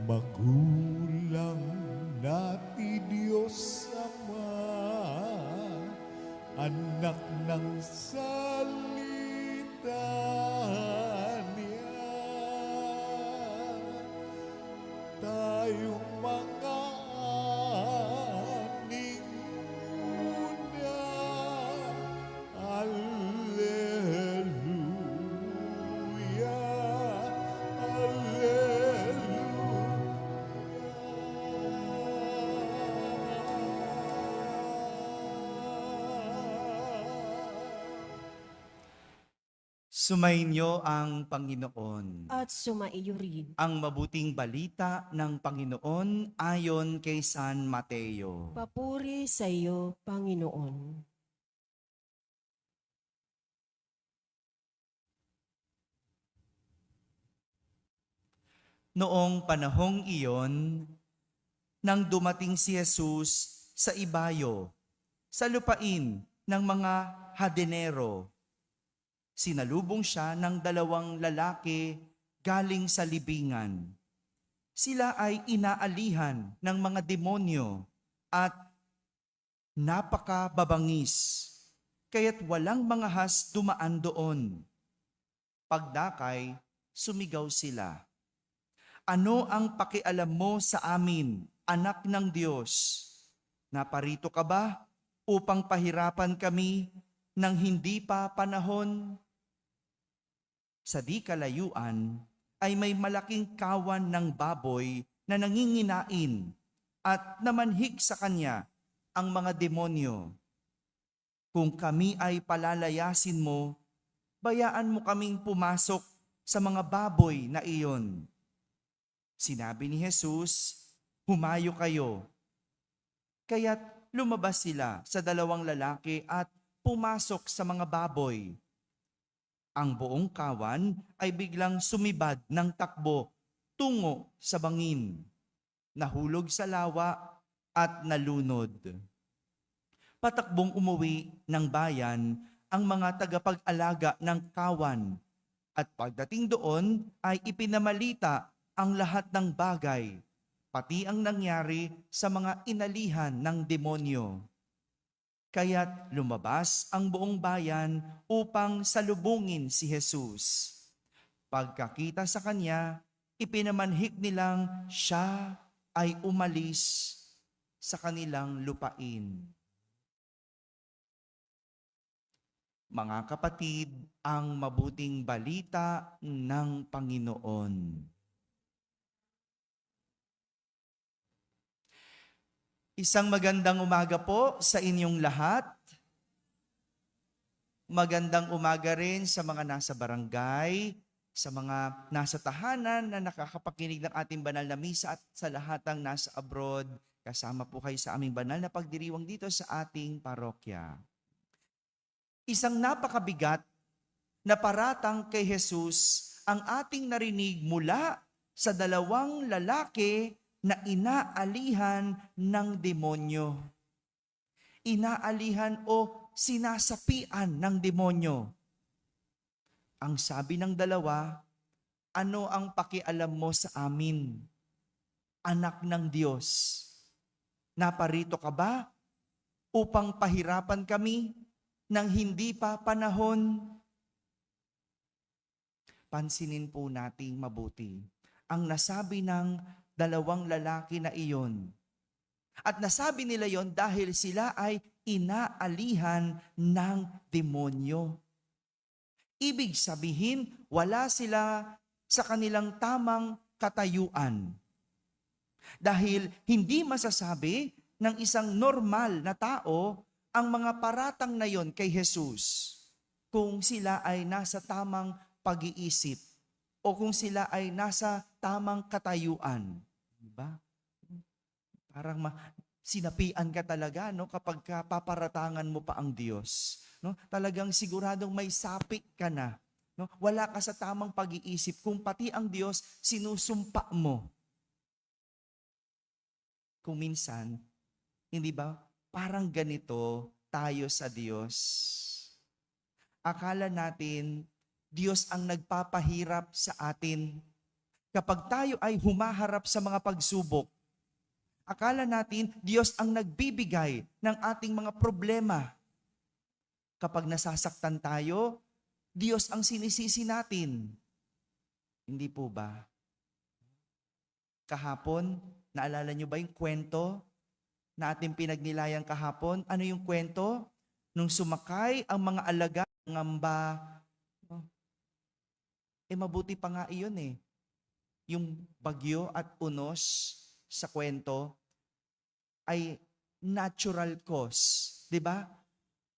Magulang natin Diyos Ama, anak ng salita niya, tayong mga aning una. Alleluia, Sumainyo ang Panginoon. At sumaiyo rin. Ang mabuting balita ng Panginoon ayon kay San Mateo. Papuri sa iyo, Panginoon. Noong panahong iyon, nang dumating si Jesus sa ibayo, sa lupain ng mga hadenero, sinalubong siya ng 2 lalaki galing sa libingan. Sila ay inaalihan ng mga demonyo at napakababangis, kaya't walang mga has dumaan doon. Pagdakay, sumigaw sila, "Ano ang pakialam mo sa amin, anak ng Diyos? Naparito ka ba upang pahirapan kami ng hindi pa panahon?" Sa di kalayuan ay may malaking kawan ng baboy na nanginginain at namanhik sa kanya ang mga demonyo. "Kung kami ay palalayasin mo, bayaan mo kaming pumasok sa mga baboy na iyon." Sinabi ni Jesus, "Humayo kayo." Kaya't lumabas sila sa 2 lalaki at pumasok sa mga baboy. Ang buong kawan ay biglang sumibad ng takbo tungo sa bangin, nahulog sa lawa at nalunod. Patakbong umuwi ng bayan ang mga tagapag-alaga ng kawan at pagdating doon ay ipinamalita ang lahat ng bagay, pati ang nangyari sa mga inalihan ng demonyo. Kaya't lumabas ang buong bayan upang salubungin si Jesus. Pagkakita sa kanya, ipinamanhik nilang siya ay umalis sa kanilang lupain. Mga kapatid, ang mabuting balita ng Panginoon. Isang magandang umaga po sa inyong lahat. Magandang umaga rin sa mga nasa barangay, sa mga nasa tahanan na nakakapakinig ng ating banal na misa at sa lahat ng nasa abroad. Kasama po kayo sa aming banal na pagdiriwang dito sa ating parokya. Isang napakabigat na paratang kay Jesus ang ating narinig mula sa 2 lalaki na inaalihan ng demonyo. Inaalihan o sinasapian ng demonyo. Ang sabi ng 2, "Ano ang pakialam mo sa amin, anak ng Diyos? Naparito ka ba upang pahirapan kami ng hindi pa panahon?" Pansinin po nating mabuti ang nasabi ng 2 lalaki na iyon. At nasabi nila yon dahil sila ay inaalihan ng demonyo. Ibig sabihin, wala sila sa kanilang tamang katayuan. Dahil hindi masasabi ng isang normal na tao ang mga paratang na yon kay Jesus kung sila ay nasa tamang pag-iisip o kung sila ay nasa tamang katayuan. Diba? Parang sinapian ka talaga, no, kapag paparatangan mo pa ang Diyos. No? Talagang siguradong may sapik ka na. No? Wala ka sa tamang pag-iisip kung pati ang Diyos sinusumpa mo. Kung minsan, hindi ba, parang ganito tayo sa Diyos. Akala natin, Diyos ang nagpapahirap sa atin. Kapag tayo ay humaharap sa mga pagsubok, akala natin Diyos ang nagbibigay ng ating mga problema. Kapag nasasaktan tayo, Diyos ang sinisisi natin. Hindi po ba? Kahapon, naalala niyo ba yung kwento na ating pinagnilayan kahapon? Ano yung kwento? Nung sumakay ang mga alaga ng ngamba, mabuti pa nga iyon Yung bagyo at unos sa kwento ay natural cause. Di ba?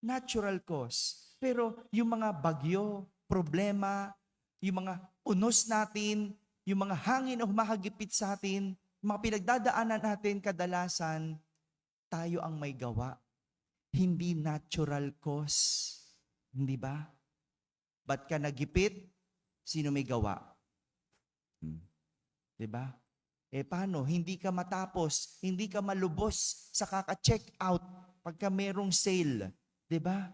Natural cause. Pero yung mga bagyo, problema, yung mga unos natin, yung mga hangin na humahagipit sa atin, mga pinagdadaanan natin kadalasan, tayo ang may gawa. Hindi natural cause. Hindi ba? Ba't ka nagipit? Sino may gawa? Diba? Paano? Hindi ka matapos, hindi ka malubos sa kaka-check out pagka merong sale. Diba?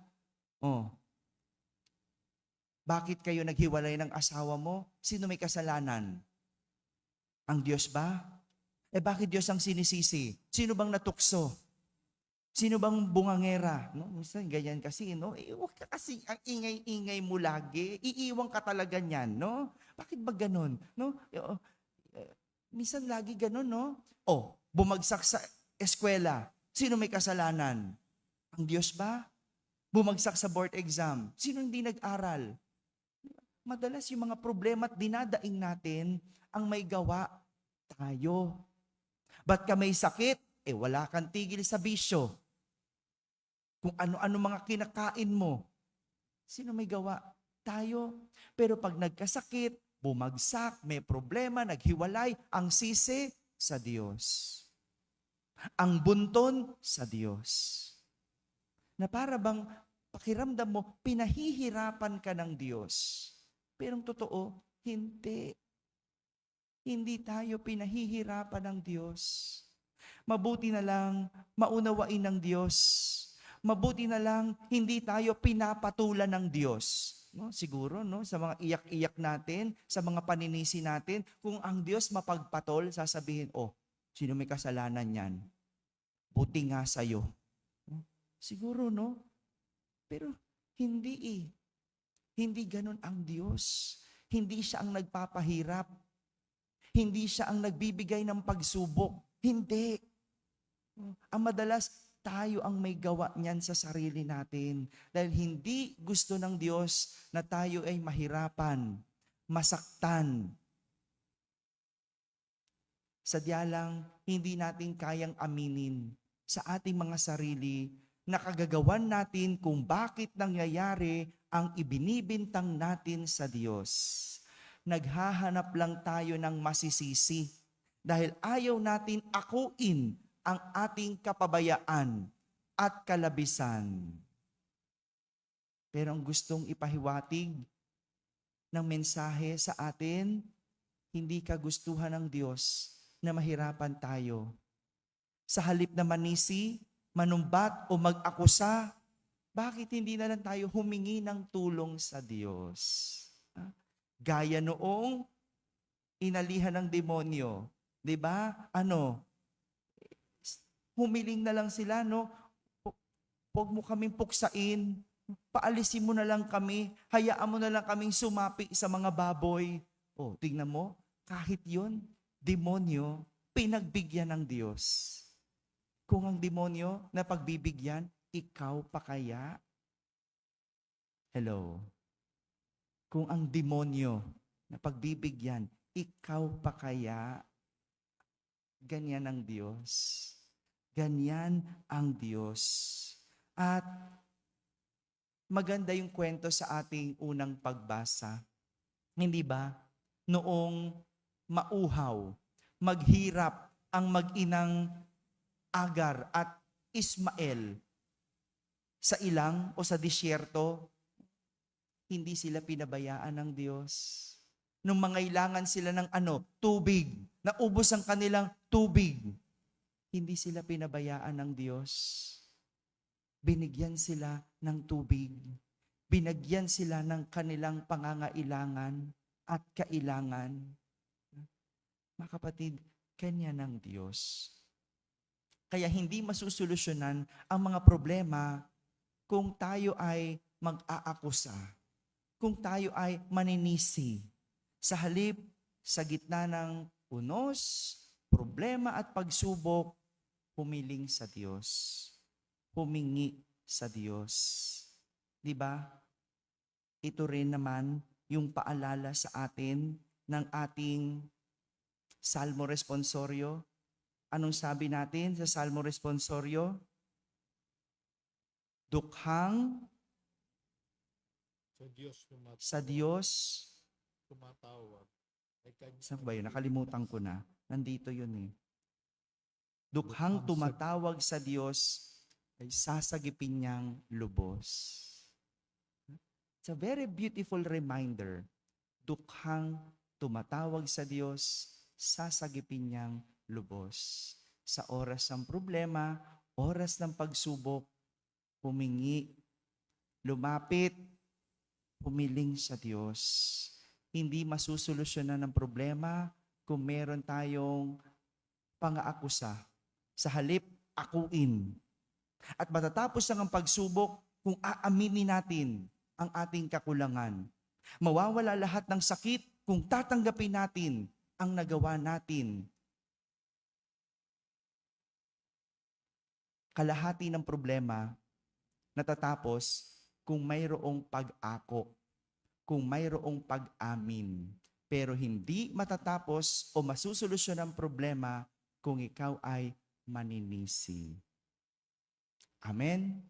Bakit kayo naghiwalay ng asawa mo? Sino may kasalanan? Ang Diyos ba? Bakit Diyos ang sinisisi? Sino bang natukso? Sino bang bungangera? No? Minsan ganyan kasi, no? Huwag ka kasi ang ingay-ingay mo lagi. Iiwang ka talaga niyan, no? Bakit ba ganun? No? Minsan lagi ganun, no? Bumagsak sa eskwela. Sino may kasalanan? Ang Diyos ba? Bumagsak sa board exam. Sino hindi nag-aral? Madalas yung mga problema at dinadaing natin, ang may gawa tayo. Ba't ka may sakit? Wala kang tigil sa bisyo. Kung ano-ano mga kinakain mo. Sino may gawa? Tayo. Pero pag nagkasakit, bumagsak, may problema, naghiwalay, ang sisi sa Diyos. Ang bunton sa Diyos. Na para bang pakiramdam mo, pinahihirapan ka ng Diyos. Pero ang totoo, hindi. Hindi tayo pinahihirapan ng Diyos. Mabuti na lang maunawain ng Diyos. Mabuti na lang hindi tayo pinapatulan ng Diyos. No, siguro sa mga iyak-iyak natin, sa mga paninisi natin, kung ang Diyos mapagpatol, sasabihin, sino may kasalanan yan? Buti nga sa'yo. Siguro, no? Pero hindi Hindi ganun ang Diyos. Hindi siya ang nagpapahirap. Hindi siya ang nagbibigay ng pagsubok. Hindi. Ang madalas, tayo ang may gawa niyan sa sarili natin. Dahil hindi gusto ng Diyos na tayo ay mahirapan, masaktan. Sadya lang, hindi natin kayang aminin sa ating mga sarili na kagagawan natin kung bakit nangyayari ang ibinibintang natin sa Diyos. Naghahanap lang tayo ng masisisi dahil ayaw natin akuin ang ating kapabayaan at kalabisan. Pero ang gustong ipahiwatig ng mensahe sa atin, hindi kagustuhan ng Diyos na mahirapan tayo. Sa halip na manisi, manumbat o mag-akusa, bakit hindi na lang tayo humingi ng tulong sa Diyos? Gaya noong inalihan ng demonyo. 'Di ba? Humiling na lang sila, no? Huwag mo kaming puksain. Paalisin mo na lang kami. Hayaan mo na lang kaming sumapi sa mga baboy. Tingnan mo, kahit yun, demonyo, pinagbigyan ng Diyos. Kung ang demonyo na pagbibigyan, ikaw pa kaya? Hello? Kung ang demonyo na pagbibigyan, ikaw pa kaya? Ganyan ang Diyos. Ganyan ang Diyos. At maganda yung kwento sa ating unang pagbasa. Hindi ba? Noong mauhaw, maghirap ang mag-inang Agar at Ismael sa ilang o sa disyerto, hindi sila pinabayaan ng Diyos. Nung mangailangan sila ng tubig, naubos ang kanilang tubig, hindi sila pinabayaan ng Diyos. Binigyan sila ng tubig. Binigyan sila ng kanilang pangangailangan at kailangan. Mga kapatid, kanya ng Diyos. Kaya hindi masusolusyonan ang mga problema kung tayo ay mag-aakusa, kung tayo ay maninisi. Sa halip, sa gitna ng unos, problema at pagsubok, humiling sa Diyos. Humingi sa Diyos. Di ba? Ito rin naman yung paalala sa atin ng ating Salmo Responsorio. Anong sabi natin sa Salmo Responsorio? Dukhang sa Diyos. tumatawag. Ay kanya Saan ba yun? Nakalimutan ko na. Nandito yun eh. Dukhang tumatawag sa Diyos ay sasagipin niyang lubos. It's a very beautiful reminder. Dukhang tumatawag sa Diyos, sasagipin niyang lubos. Sa oras ng problema, oras ng pagsubok, humingi, lumapit, humiling sa Diyos. Hindi masusolusyonan ng problema kung meron tayong pang-aakusa. Sa halip, akuin. At matatapos lang ang pagsubok kung aaminin natin ang ating kakulangan. Mawawala lahat ng sakit kung tatanggapin natin ang nagawa natin. Kalahati ng problema natatapos kung mayroong pag-ako, kung mayroong pag-amin. Pero hindi matatapos o masusolusyon ang problema kung ikaw ay maninisi. Amen?